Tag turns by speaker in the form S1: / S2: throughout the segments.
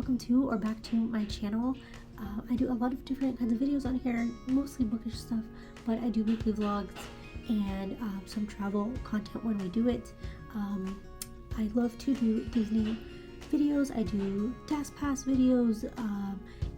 S1: welcome to or back to my channel. I do a lot of different kinds of videos on here, mostly bookish stuff, but I do weekly vlogs and some travel content when we do it. I love to do Disney videos. I do DAS Pass videos,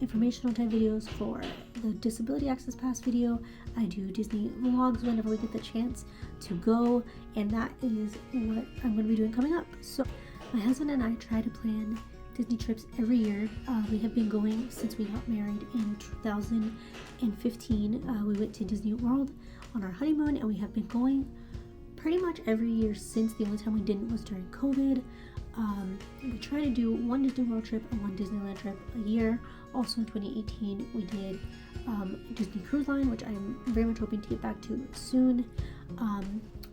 S1: informational type videos for the Disability Access Pass video. I do Disney vlogs whenever we get the chance to go, and that is what I'm going to be doing coming up. So my husband and I try to plan Disney trips every year. We have been going since we got married in 2015. We went to Disney World on our honeymoon, and we have been going pretty much every year since. The only time we didn't was during COVID. We try to do one Disney World trip and one Disneyland trip a year. Also in 2018 we did Disney Cruise Line, which I'm very much hoping to get back to soon.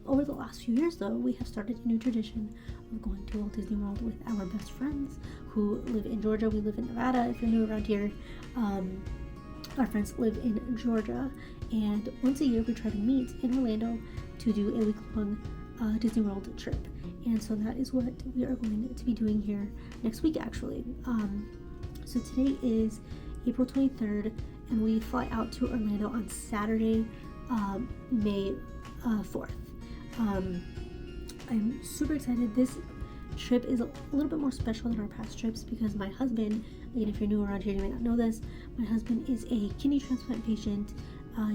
S1: Over the last few years though, we have started a new tradition of going to Walt Disney World with our best friends who live in Georgia. We live in Nevada, if you're new around here. Our friends live in Georgia, and once a year we try to meet in Orlando to do a week-long Disney World trip. And so that is what we are going to be doing here next week, actually. So today is April 23rd, and we fly out to Orlando on Saturday, May 4th. I'm super excited. This trip is a little bit more special than our past trips because my husband, again, if you're new around here, you may not know this, my husband is a kidney transplant patient.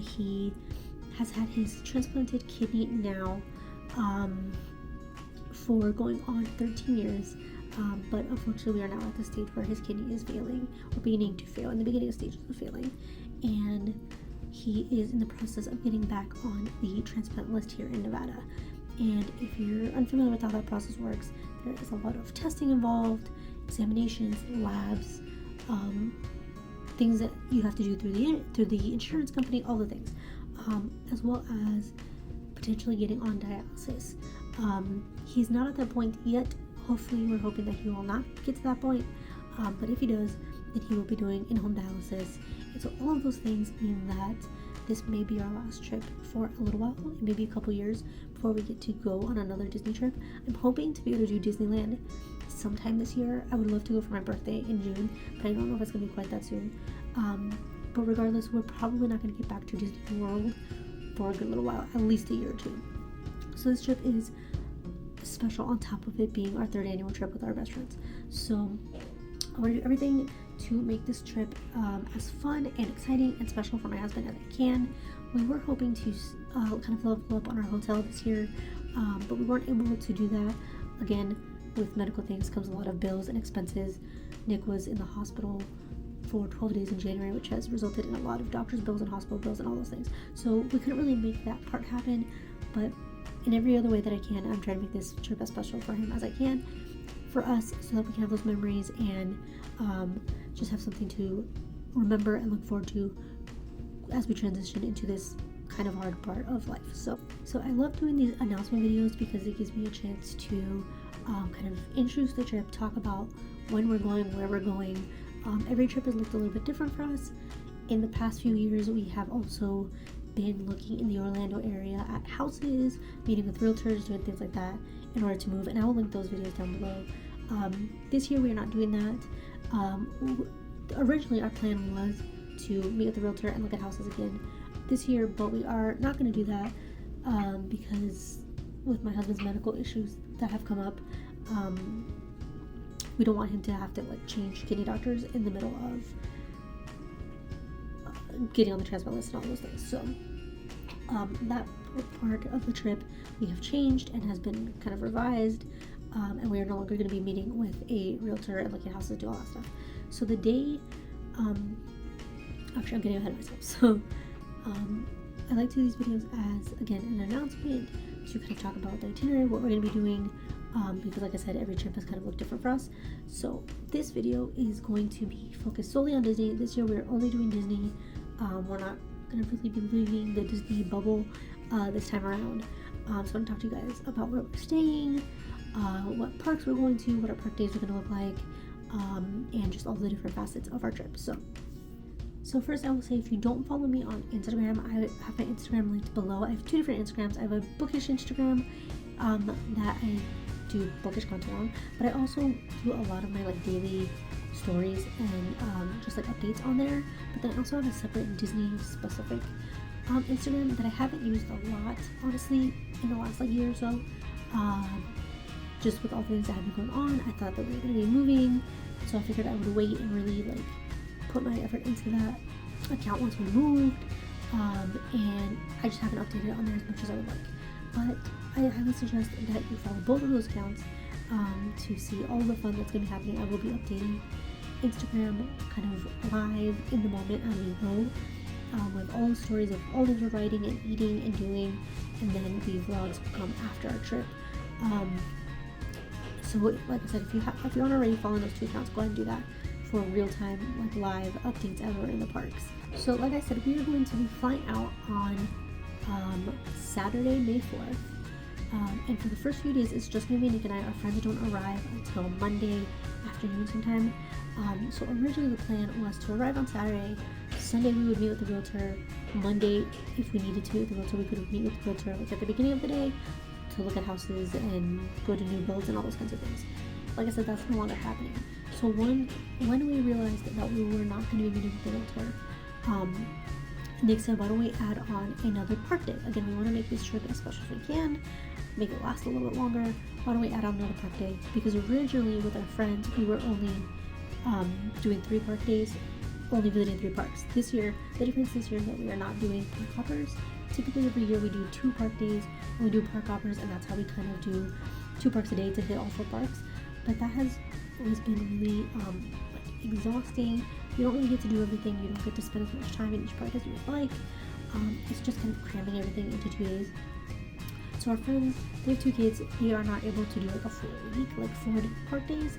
S1: He has had his transplanted kidney now for going on 13 years, but unfortunately we are now at the stage where his kidney is failing, or beginning to fail, in the beginning stages of failing, and he is in the process of getting back on the transplant list here in Nevada. And if you're unfamiliar with how that process works, there is a lot of testing involved, examinations, labs, things that you have to do through the insurance company, all the things, as well as potentially getting on dialysis. He's not at that point yet. Hopefully we're hoping that he will not get to that point, but if he does, then he will be doing in-home dialysis. And so all of those things mean that this may be our last trip for a little while, maybe a couple years before we get to go on another Disney trip. I'm hoping to be able to do Disneyland sometime this year. I would love to go for my birthday in June, but I don't know if it's going to be quite that soon. But regardless, we're probably not going to get back to Disney World for a good little while, at least a year or two. So this trip is special on top of it being our third annual trip with our best friends. So I want to do everything to make this trip as fun and exciting and special for my husband as I can. We were hoping to kind of level up on our hotel this year, but we weren't able to do that. Again, with medical things comes a lot of bills and expenses. Nick was in the hospital for 12 days in January, which has resulted in a lot of doctor's bills and hospital bills and all those things. So we couldn't really make that part happen, but in every other way that I can, I'm trying to make this trip as special for him as I can, for us, so that we can have those memories and just have something to remember and look forward to as we transition into this kind of hard part of life. So I love doing these announcement videos because it gives me a chance to kind of introduce the trip, talk about when we're going, where we're going. Every trip has looked a little bit different for us. In the past few years, we have also been looking in the Orlando area at houses, meeting with realtors, doing things like that in order to move, and I will link those videos down below. This year we are not doing that. Originally our plan was to meet with the realtor and look at houses again this year, but we are not going to do that because with my husband's medical issues that have come up, we don't want him to have to change kidney doctors in the middle of getting on the transplant list and all those things. So that part of the trip we have changed and has been kind of revised, and we are no longer going to be meeting with a realtor and looking at houses, do all that stuff. So the day, actually I'm getting ahead of myself. So I like to do these videos as, again, an announcement to kind of talk about the itinerary, what we're going to be doing, because like I said, every trip has kind of looked different for us. So this video is going to be focused solely on Disney. This year we're only doing Disney. We're not going to really be leaving the Disney bubble this time around. So I'm going to talk to you guys about where we're staying, what parks we're going to, what our park days are going to look like, and just all the different facets of our trip. So first I will say, if you don't follow me on Instagram, I have my Instagram linked below. I have two different Instagrams. I have a bookish Instagram that I do bookish content on, but I also do a lot of my daily stories and just like updates on there. But then I also have a separate Disney specific Instagram that I haven't used a lot, honestly, in the last like year or so. Just with all things that have been going on, I thought that we were going to be moving, so I figured I would wait and really like put my effort into that account once we moved. And I just haven't updated it on there as much as I would like. But I highly suggest that you follow both of those accounts to see all the fun that's going to be happening. I will be updating Instagram kind of live in the moment as we go, with all the stories of all things we're writing and eating and doing, and then the vlogs will come after our trip. So like I said, if you aren't already following those two accounts, go ahead and do that for real-time like live updates as we're in the parks. So like I said, we are going to be flying out on Saturday, May 4th. And for the first few days, it's just going to be Nick and I. Our friends don't arrive until Monday afternoon sometime. So originally the plan was to arrive on Saturday. Sunday we would meet with the realtor. Monday, if we needed to meet with the realtor, we could meet with the realtor like at the beginning of the day to look at houses and go to new builds and all those kinds of things. Like I said, that's no longer happening. So when we realized that we were not going to be meeting with the realtor, Nick said, why don't we add on another park day? Again, we want to make this trip as special as we can, make it last a little bit longer. Why don't we add on another park day? Because originally with our friends, we were only doing 3 park days, only visiting 3 parks. This year, the difference this year is that we are not doing park hoppers. Typically every year we do 2 park days and we do park hoppers, and that's how we kind of do 2 parks a day to hit all 4 parks. But that has always been really like exhausting. You don't really get to do everything. You don't get to spend as much time in each park as you would like. It's just kind of cramming everything into 2 days. So our friends, they have 2 kids. We are not able to do like a full week, like 4 park days.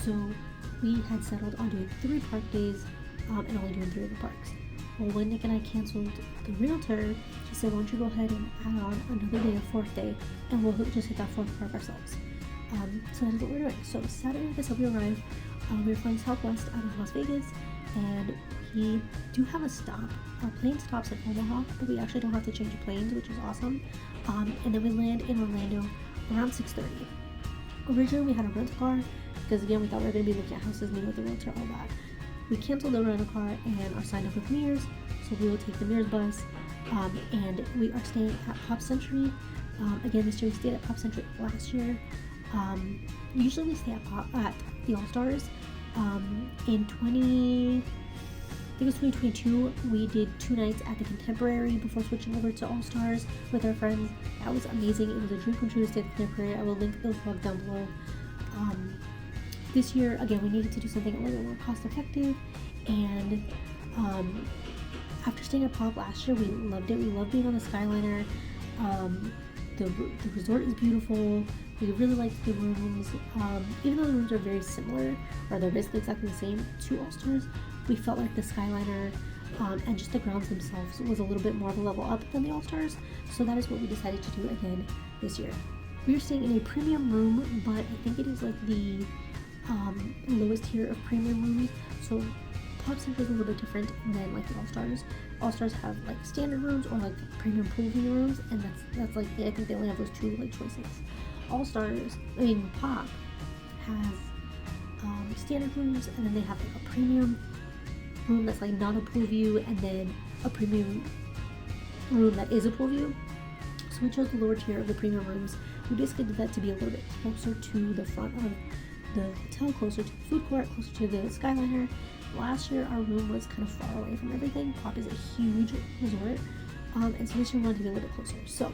S1: So we had settled on doing 3 park days and only doing 3 of the parks. Well, when Nick and I canceled the realtor, he said, why don't you go ahead and add on another day, a 4th day, and we'll just hit that 4th park ourselves. So that is what we're doing. So Saturday, like I said, we arrived. We were flying Southwest out of Las Vegas, and we do have a stop. Our plane stops at Omaha, but we actually don't have to change planes, which is awesome. And then we land in Orlando around 6:30. Originally, we had a rental car because, again, we thought we were going to be looking at houses, meeting with the realtor, all that. We canceled the rental car and are signed up with Mears, so we will take the Mears bus. And we are staying at Pop Century. Again, this year we stayed at Pop Century last year. Usually we stay at the All-Stars. In 2022, we did 2 nights at the Contemporary before switching over to All-Stars with our friends. That was amazing. It was a dream come true to stay at the Contemporary. I will link the vlog down below. This year, again, we needed to do something a little bit more cost effective, and after staying at Pop last year, we loved it. We loved being on the Skyliner. The resort is beautiful. We really liked the rooms. Even though the rooms are very similar, or they're basically exactly the same to All-Stars, we felt like the Skyliner and just the grounds themselves was a little bit more of a level up than the All-Stars. So that is what we decided to do again this year. We are staying in a premium room, but I think it is like the lowest tier of premium rooms. So Pop Century is a little bit different than like the All-Stars. All-Stars have like standard rooms or like premium pool view rooms, and that's like, I think they only have those 2 like choices. Pop has standard rooms, and then they have like a premium room that's like not a pool view, and then a premium room that is a pool view. So we chose the lower tier of the premium rooms. We basically did that to be a little bit closer to the front of the hotel, closer to the food court, closer to the Skyliner. Last year our room was kind of far away from everything. Pop is a huge resort, and so this year we wanted to be a little bit closer. So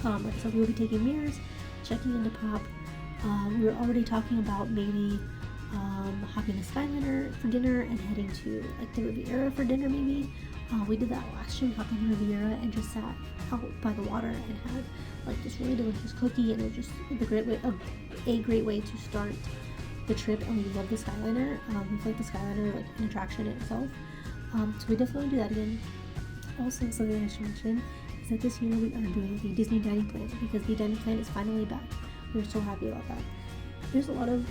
S1: like I said, we will be taking Mears, checking into Pop. We were already talking about maybe hopping the Skyliner for dinner and heading to like the Riviera for dinner maybe. We did that last year. We hopped on the Riviera and just sat out by the water and had like this really delicious cookie, and it was just a great way to start the trip. And we love the Skyliner. We feel like the Skyliner like an attraction in itself. So we definitely do that again. Also, something that I should mention is that this year we are doing the Disney dining plan, because the dining plan is finally back. We're so happy about that. There's a lot of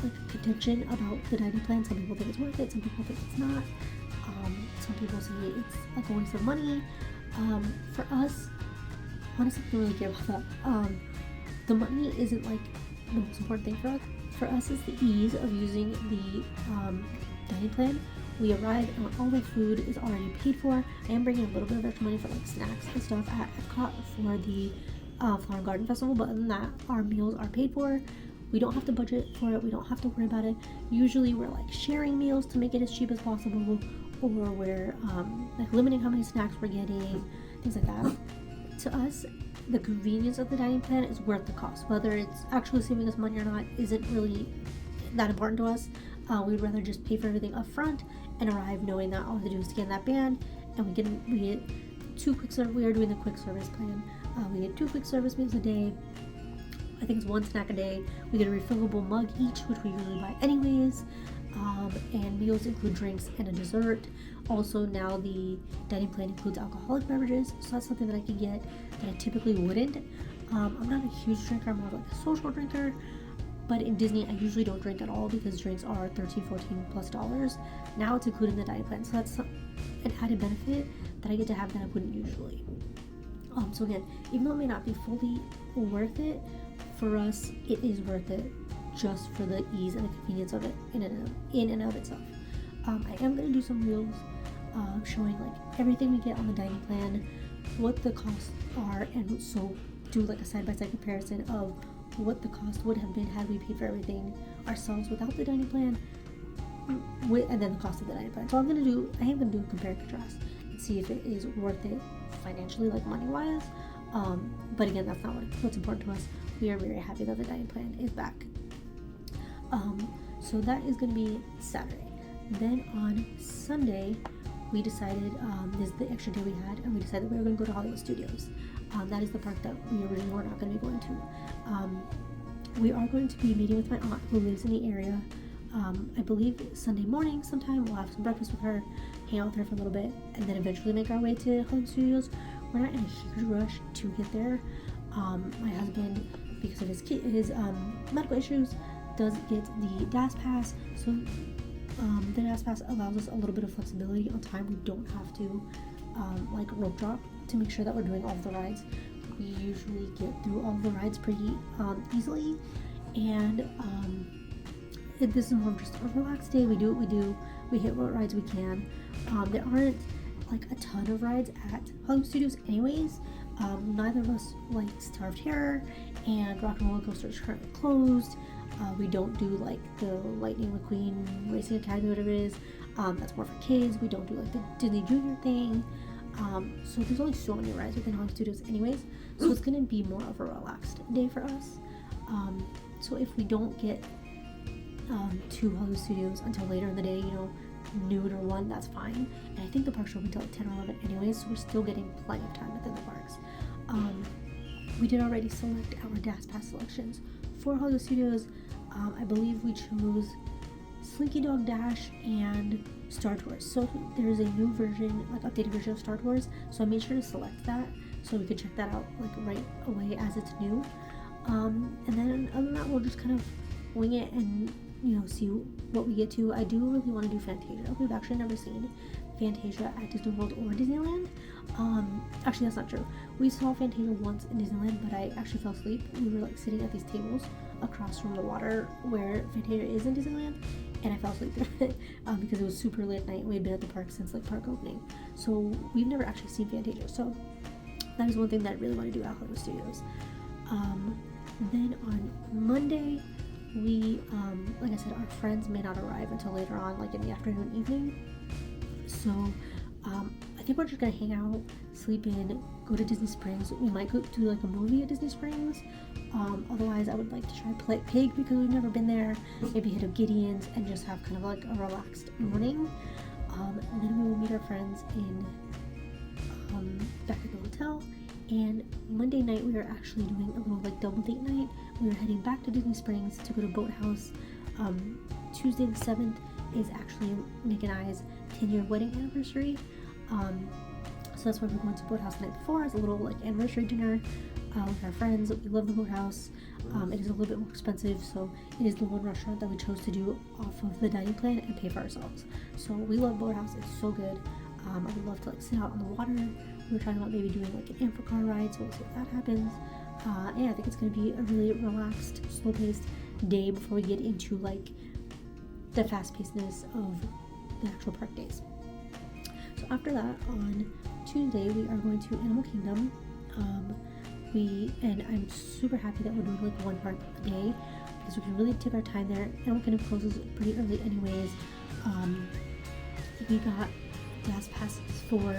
S1: like contention about the dining plan. Some people think it's worth it, some people think it's not. Some people say it's like a waste of money. For us, honestly, I don't really care about that. The money isn't like the most important thing for us is the ease of using the dining plan. We arrive and all the food is already paid for. I am bringing a little bit of extra money for like snacks and stuff at Epcot for the Flower and Garden Festival, but other than that, our meals are paid for. We don't have to budget for it. We don't have to worry about it. Usually we're like sharing meals to make it as cheap as possible, or we're like limiting how many snacks we're getting, things like that. To us, the convenience of the dining plan is worth the cost. Whether it's actually saving us money or not isn't really that important to us. We'd rather just pay for everything up front and arrive knowing that all we have to do is scan that band, and we get two quick service. We are doing the quick service plan. We get 2 quick service meals a day. I think it's 1 snack a day. We get a refillable mug each, which we usually buy anyways. And meals include drinks and a dessert. Also, now the dining plan includes alcoholic beverages, so that's something that I could get that I typically wouldn't. I'm not a huge drinker. I'm more of like a social drinker. But in Disney, I usually don't drink at all because drinks are $13-14+ Now it's included in the dining plan, so that's an added benefit that I get to have that I wouldn't usually. So again, even though it may not be fully worth it, for us, it is worth it just for the ease and the convenience of it in and of itself. I am going to do some reels showing like everything we get on the dining plan, what the costs are, and so do like a side-by-side comparison of what the cost would have been had we paid for everything ourselves without the dining plan, and then the cost of the dining plan. So I am going to do a compare and contrast and see if it is worth it financially, like money-wise. But again, that's not what's important to us. We are very happy that the dining plan is back. So that is going to be Saturday. Then on Sunday, we decided, this is the extra day we had, and we decided we were going to go to Hollywood Studios. That is the park that we originally were not going to be going to. We are going to be meeting with my aunt who lives in the area. I believe Sunday morning sometime. We'll have some breakfast with her, hang out with her for a little bit, and then eventually make our way to Hollywood Studios. We're not in a huge rush to get there. My husband, because of his medical issues, does get the DAS pass, so the DAS pass allows us a little bit of flexibility on time. We don't have to like rope drop to make sure that we're doing all of the rides. We usually get through all of the rides pretty easily, and this is more of just a relaxed day. We do what we do. We hit what rides we can. There aren't like a ton of rides at Hollywood Studios anyways. Neither of us likes Tower of Terror, and Rock and Roller Coaster is currently closed. We don't do like the Lightning McQueen Racing Academy, whatever it is. That's more for kids. We don't do like the Disney Junior thing. So there's only so many rides within Hollywood Studios anyways. So it's gonna be more of a relaxed day for us. So if we don't get to Hollywood Studios until later in the day, noon or 1, that's fine. And I think the parks are open until like 10 or 11 anyways, so we're still getting plenty of time within the parks. We did already select our DAS Pass selections for Hollywood Studios. I believe we chose Slinky Dog Dash and Star Tours. So there's a new version, like updated version of Star Tours, so I made sure to select that so we could check that out like right away as it's new. And then other than that, we'll just kind of wing it and see what we get to. I do really want to do Fantasia. We've actually never seen Fantasia at Disney World or Disneyland. Actually, that's not true. We saw Fantasia once in Disneyland, but I actually fell asleep. We were like sitting at these tables across from the water where Fantasia is in Disneyland, and I fell asleep there because it was super late at night. We had been at the park since like park opening, so we've never actually seen Fantasia. So that is one thing that I really want to do at Hollywood Studios. Then on Monday, we like I said, our friends may not arrive until later on, like in the afternoon, evening. So I think we're just gonna hang out, sleep in, go to Disney Springs. We might go do like a movie at Disney Springs. Otherwise, I would like to try Play Pig because we've never been there. Maybe hit up Gideon's and just have kind of like a relaxed morning. And then we will meet our friends in back at the hotel. And Monday night, we are actually doing a little like double date night. We are heading back to Disney Springs to go to Boathouse. Tuesday the 7th is actually Nick and I's 10-year wedding anniversary. So that's why we're going to Boathouse the night before as a little like anniversary dinner with our friends. We love the Boathouse. It is a little bit more expensive, so it is the one restaurant that we chose to do off of the dining plan and pay for ourselves. So we love Boathouse. It's so good. I would love to like sit out on the water. We were talking about maybe doing like an Amphicar ride, so we'll see if that happens. Yeah, I think it's going to be a really relaxed, slow-paced day before we get into like the fast-pacedness of the actual park days. So after that, on Tuesday, we are going to Animal Kingdom. And I'm super happy that we're doing like one park a day because we can really take our time there. Animal Kingdom closes pretty early anyways. We got gas passes for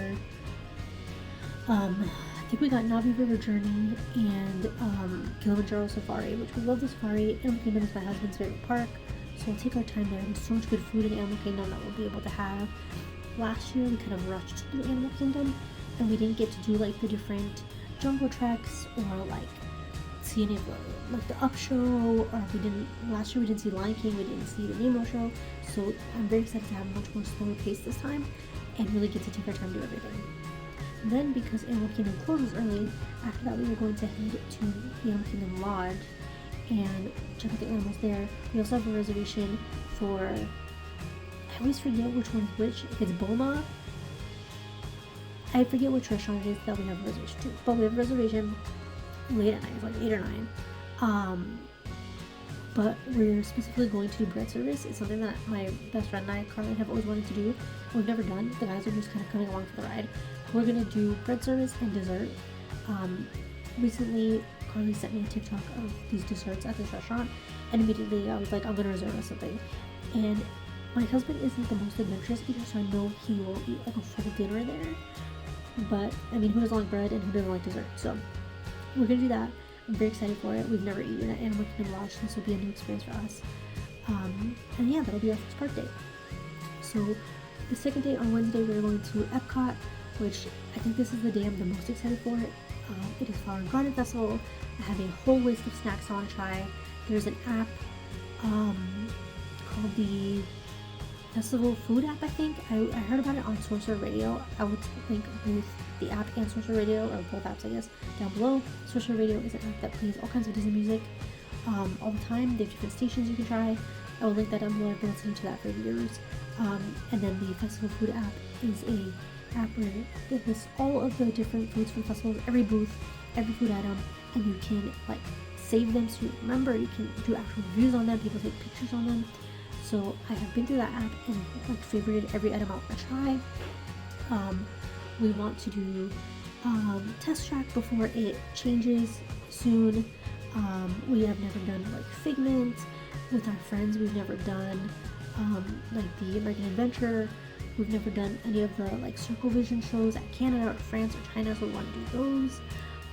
S1: I think we got Navi River Journey and Kilimanjaro Safari, which we love the safari. Animal Kingdom is my husband's favorite park, so we'll take our time there. There's so much good food in Animal Kingdom that we'll be able to have. Last year we kind of rushed through Animal Kingdom and we didn't get to do like the different jungle treks or like see any of the like the Up show, or last year we didn't see Lion King, we didn't see the Nemo show, so I'm very excited to have a much more slower pace this time and really get to take our time to do everything. And then because Animal Kingdom closes early, after that we were going to head to the Animal Kingdom Lodge and check out the animals there. We also have a reservation for, I always forget which one is which, if it's Boma, I forget which restaurant it is that we have a reservation to, but we have a reservation late at night, it's like 8 or 9. But we're specifically going to do bread service. It's something that my best friend and I, Carly, have always wanted to do. We've never done. The guys are just kind of coming along for the ride. We're gonna do bread service and dessert. Recently, Carly sent me a TikTok of these desserts at this restaurant, and immediately I was like, I'm gonna reserve us something. And my husband isn't the most adventurous eater, so I know he will eat like a full dinner there. But I mean, who doesn't like bread and who doesn't like dessert? So we're gonna do that. I'm very excited for it. We've never eaten at Animal Kingdom Lodge, so this will be a new experience for us. And yeah, that'll be our first park day. So the second day, on Wednesday, we're going to Epcot, which I think this is the day I'm the most excited for. It is Flower and Garden Festival. I have a whole list of snacks I want to try. There's an app called the Festival Food app, I think. I heard about it on ᴛᴏᴅ Radio. I will link both the app and ᴛᴏᴅ Radio, or both apps I guess, down below. ᴛᴏᴅ Radio is an app that plays all kinds of Disney music all the time. They have different stations you can try. I will link that down below. I've been listening to that for years. And then the Festival Food app is a app where it lists all of the different foods from festivals, every booth, every food item, and you can like save them so you remember. You can do actual reviews on them. People take pictures on them. So I have been through that app and like favorited every item I want to try. We want to do test track before it changes soon. We have never done like Figment with our friends. We've never done like the American Adventure. We've never done any of the like Circle Vision shows at Canada or France or China, so we want to do those.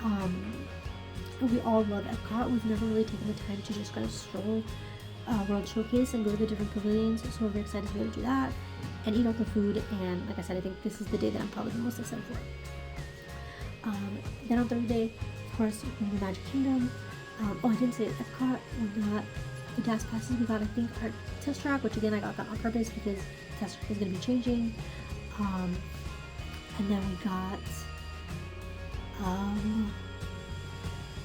S1: And we all love Epcot. We've never really taken the time to just kind of stroll World Showcase and go to the different pavilions, so we're very excited to be able to do that and eat all the food. And like I said, I think this is the day that I'm probably the most excited for. Then on Thursday, of course, we're going to Magic Kingdom. I didn't say Epcot. We got the gas passes. We got, I think, our test track, which again I got that on purpose because test track is going to be changing. And then we got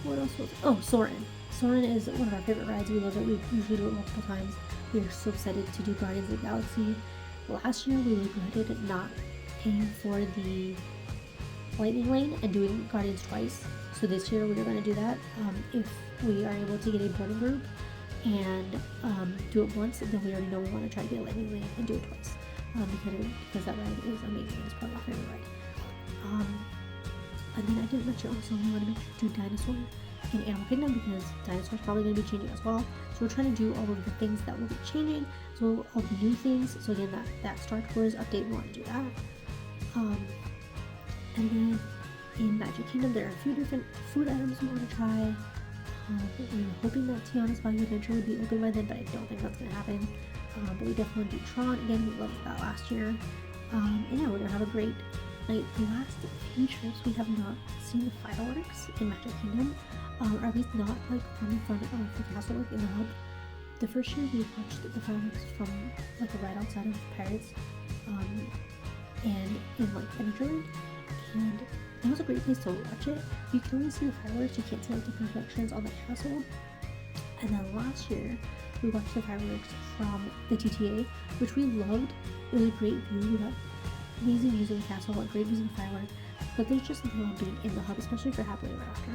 S1: what else was it? Oh, Soarin'. Soarin' is one of our favorite rides. We love it. We usually do it multiple times. We are so excited to do Guardians of the Galaxy. Last year we regretted not paying for the Lightning Lane and doing Guardians twice. So this year we are going to do that. If we are able to get a boarding group and do it once, then we already know we want to try to get a Lightning Lane and do it twice. Because that ride is amazing. It's probably my favorite ride. And then I didn't mention also we want to make sure to do Dinosaur in Animal Kingdom because Dinosaur is probably going to be changing as well. So we're trying to do all of the things that will be changing, so all the new things. So again, that Star Tours update, we want to do that. And then in Magic Kingdom, there are a few different food items we want to try. We were hoping that Tiana's Bayou Adventure would be open by then, but I don't think that's going to happen. But we definitely want to do Tron. Again, we loved that last year. And yeah, we're going to have a great night. The last few trips, we have not seen the fireworks in Magic Kingdom, or at least not like from in front of the castle, like in the hub. The first year we watched the fireworks from like right outside of Paris, and in like Adventureland, and it was a great place to watch it. You can only see the fireworks, you can't see like different reflections on the castle. And then last year we watched the fireworks from the TTA, which we loved. It was a great view. We got amazing views of the castle, like great views of the fireworks, but they just love being in the hub, especially for Happily Ever After.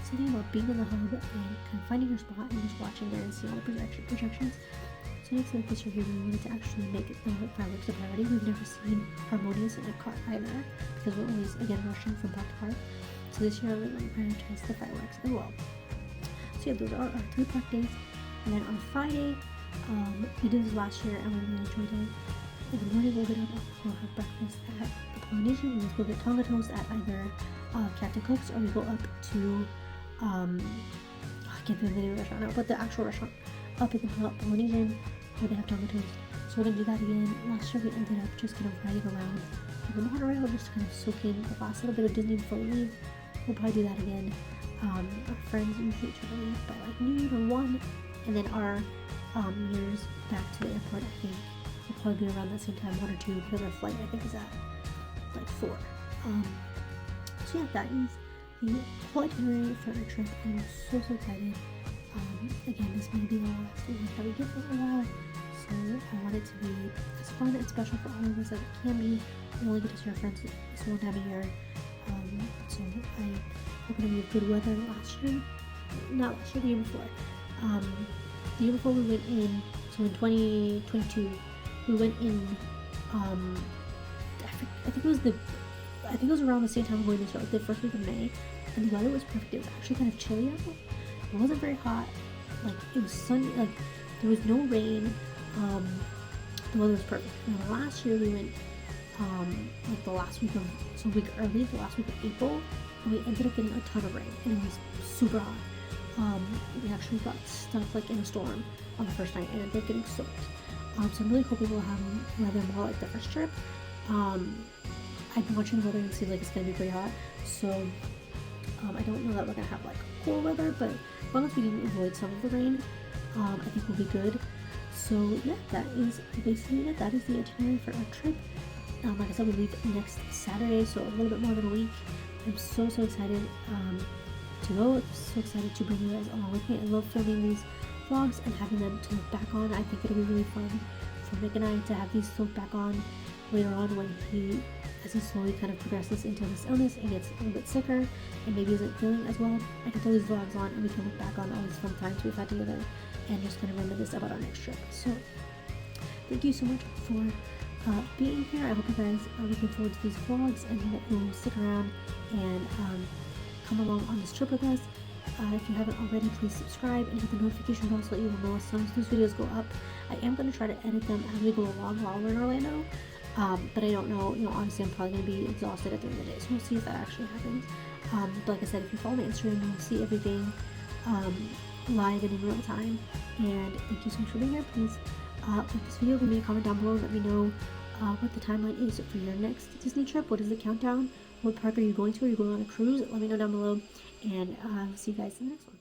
S1: something about being in the hub and kind of finding your spot and just watching there and seeing all the projections. So next week this year we really wanted to actually make the fireworks a priority. We've never seen Harmonious in Epcot either because we're always again rushing from park to park. So this year we're going to prioritize the fireworks as well. So yeah, those are our 3 park days. And then on Friday, we did this last year and we really enjoyed it. In the morning we'll get up, we'll have breakfast at the Polynesian. We'll go get tonga toast at either Captain Cook's, or we go up to I can't think of the name of the restaurant now, but the actual restaurant up at the Polynesian where they have tonga toast. So we're gonna do that again. Last year we ended up just kind of riding around the monorail, just to kind of soak in the last little bit of Disney before we leave. We'll probably do that again. Our friends usually try to leave by like noon or 1, and then our years back to the airport I think will probably be around the same time, 1 or 2, because our flight I think is at like 4. So yeah, that is the whole itinerary for our trip. I'm so excited. Again, this may be the last one that we get for a while, so I want it to be as fun and special for all of us as it can be. We only get to see our friends this one time a year, so I hope it'll be good weather. Not last year, the year before. The year before we went in, so in 2022, we went in, I think it was around the same time we were going this year, like the first week of May, and the weather was perfect. It was actually kind of chilly out. It wasn't very hot. Like it was sunny. Like there was no rain. The weather was perfect. And last year we went like the last week of April, and we ended up getting a ton of rain, and it was super hot. We actually got stuck like in a storm on the first night and ended up getting soaked. So I'm really hoping we'll have weather more like the first trip. I've been watching the weather and it seems like it's gonna be pretty hot. So I don't know that we're gonna have like cool weather, but as long as we can avoid some of the rain, I think we'll be good. So yeah, that is basically it. That is the itinerary for our trip. Like I said, we leave next Saturday, so a little bit more than a week. I'm so excited to go. I'm so excited to bring you guys along with me. I love filming these vlogs and having them to look back on. I think it'll be really fun for Nick and I to have these to look back on later on as he slowly kind of progresses into this illness and gets a little bit sicker and maybe isn't feeling as well. I can throw these vlogs on and we can look back on all these fun times we've had together and just kind of reminisce about our next trip. So thank you so much for being here. I hope you guys are looking forward to these vlogs and that you'll stick around and come along on this trip with us. If you haven't already, please subscribe and hit the notification bell so that you will know as soon as these videos go up. I am going to try to edit them as we go along while we're in Orlando, but I don't know, honestly I'm probably going to be exhausted at the end of the day, so we'll see if that actually happens. But like I said, if you follow me on Instagram, you'll see everything live and in real time. And thank you so much for being here. Please like this video, leave me a comment down below, let me know what the timeline is for your next Disney trip. What is the countdown? What park are you going to? Are you going on a cruise? Let me know down below, and I'll see you guys in the next one.